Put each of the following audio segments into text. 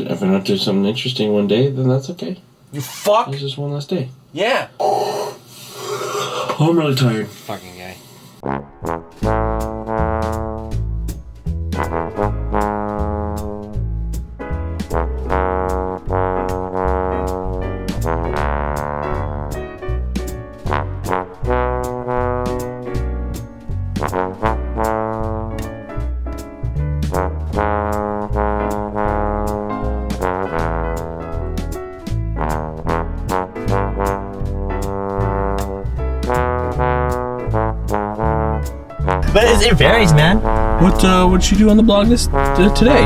if I don't do something interesting one day, then that's okay. You fuck. It's just one less day. Yeah. Oh, I'm really tired. Fucking guy. But it varies, man. What'd you do on the blog today?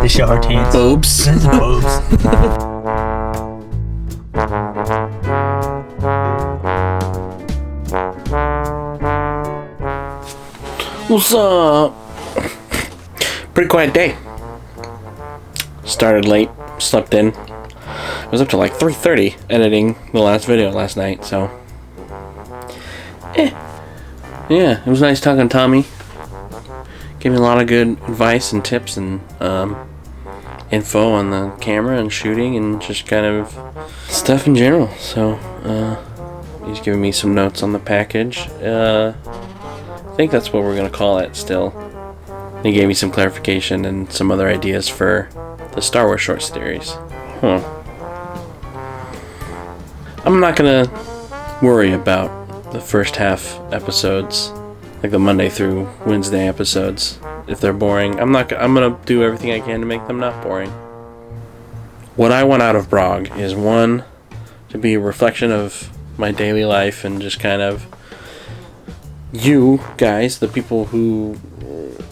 They show our tits. Boobs. Boobs. What's up? Pretty quiet day. Started late, slept in. I was up to like 3:30 editing the last video last night, so. Yeah, it was nice talking to Tommy. Gave me a lot of good advice and tips and info on the camera and shooting and just kind of stuff in general. So, he's giving me some notes on the package. I think that's what we're going to call it still. He gave me some clarification and some other ideas for the Star Wars short series. I'm not going to worry about the first half episodes, like the Monday through Wednesday episodes. If they're boring, I'm gonna do everything I can to make them not boring. What I want out of BROG is, one, to be a reflection of my daily life and just kind of you guys, the people who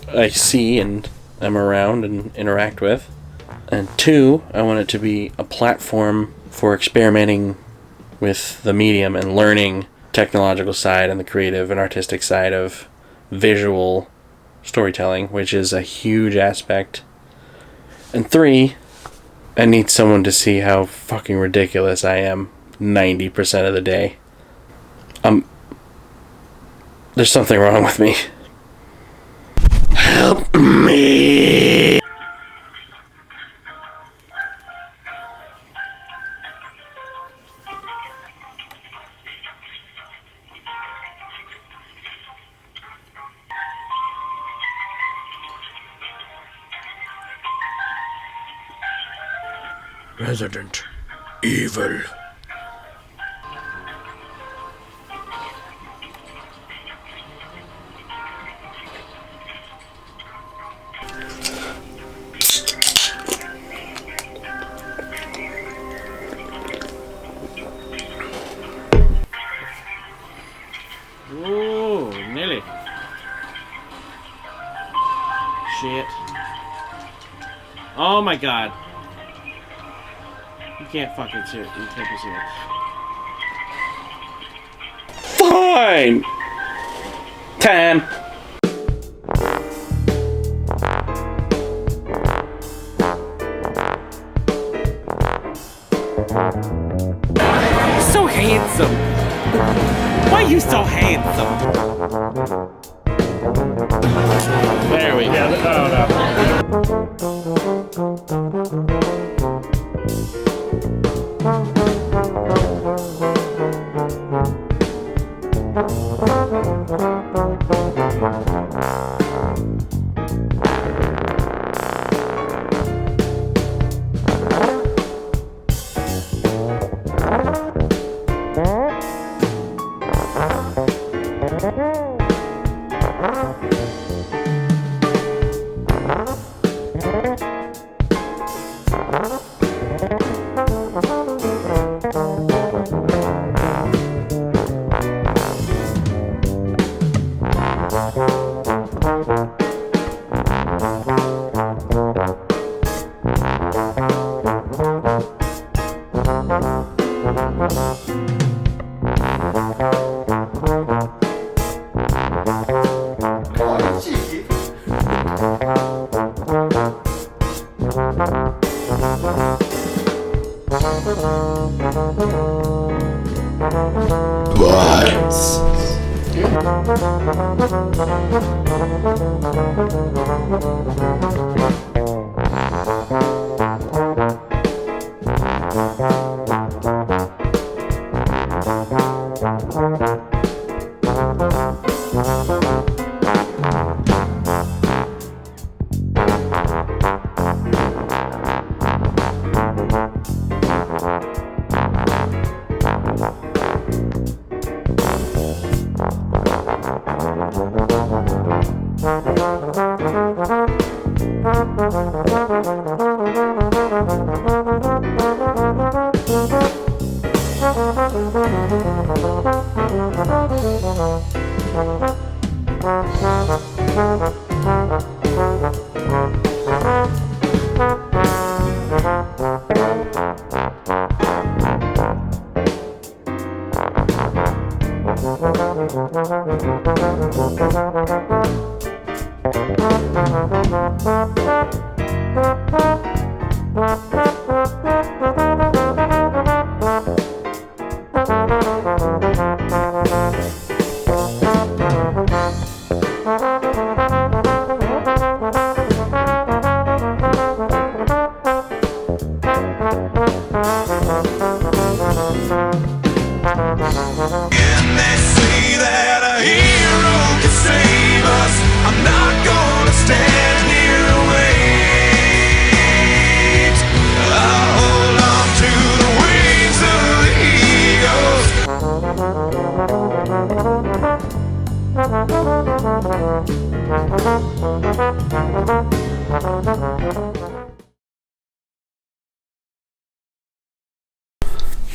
I see and am around and interact with. And two, I want it to be a platform for experimenting with the medium and learning technological side and the creative and artistic side of visual storytelling, which is a huge aspect. And three, I need someone to see how fucking ridiculous I am 90% of the day. There's something wrong with me. Help me! Resident Evil. Ooh, nearly. Shit. Oh my god. You can't fucking see it. You can't be serious. Fine! Time! So handsome! Why are you so handsome? There we go.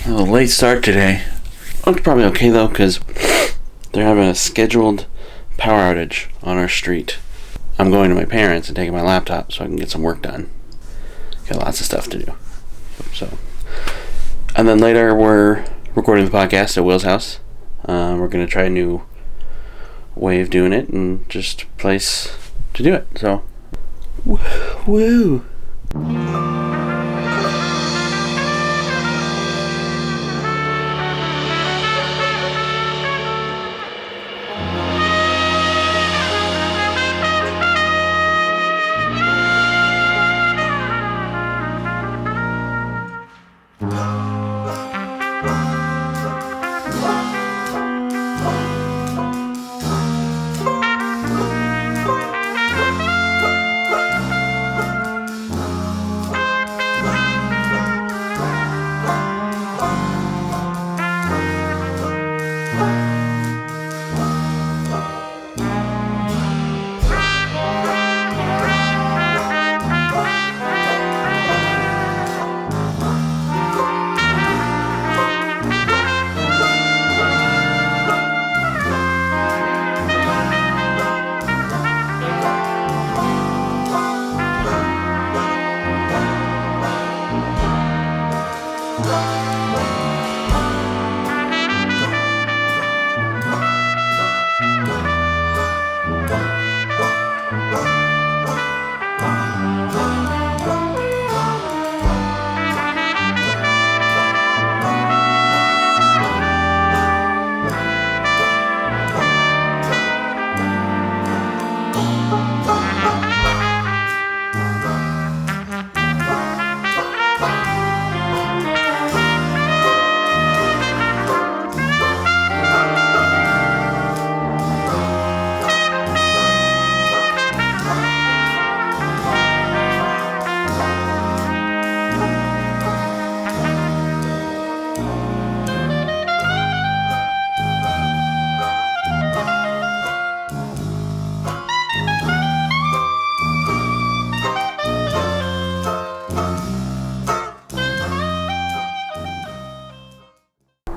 A late start today. It's probably okay though, because they're having a scheduled power outage on our street. I'm going to my parents and taking my laptop so I can get some work done. Got lots of stuff to do. So, and then later we're recording the podcast at Will's house. We're gonna try a new way of doing it and just a place to do it. So, woo.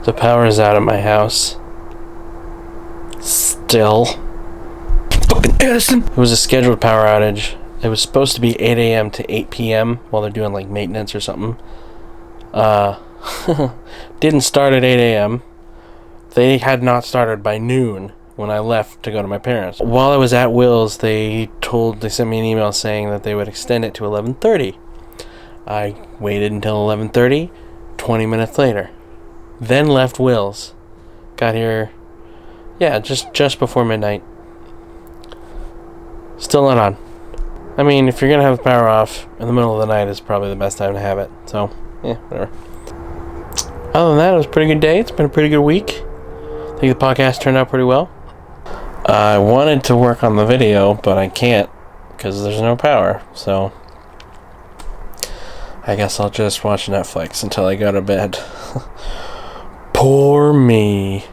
The power is out at my house. Still. Fucking Edison! It was a scheduled power outage. It was supposed to be 8 a.m. to 8 p.m. while they're doing like maintenance or something. Didn't start at 8 a.m. They had not started by noon when I left to go to my parents. While I was at Will's, they sent me an email saying that they would extend it to 11:30. I waited until 11:30, 20 minutes later. Then left Will's. Got here, just before midnight. Still not on. I mean, if you're gonna have the power off in the middle of the night, is probably the best time to have it. So, yeah, whatever. Other than that, it was a pretty good day. It's been a pretty good week. I think the podcast turned out pretty well. I wanted to work on the video, but I can't because there's no power. So, I guess I'll just watch Netflix until I go to bed. Poor me.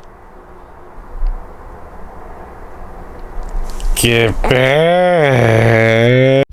Get back.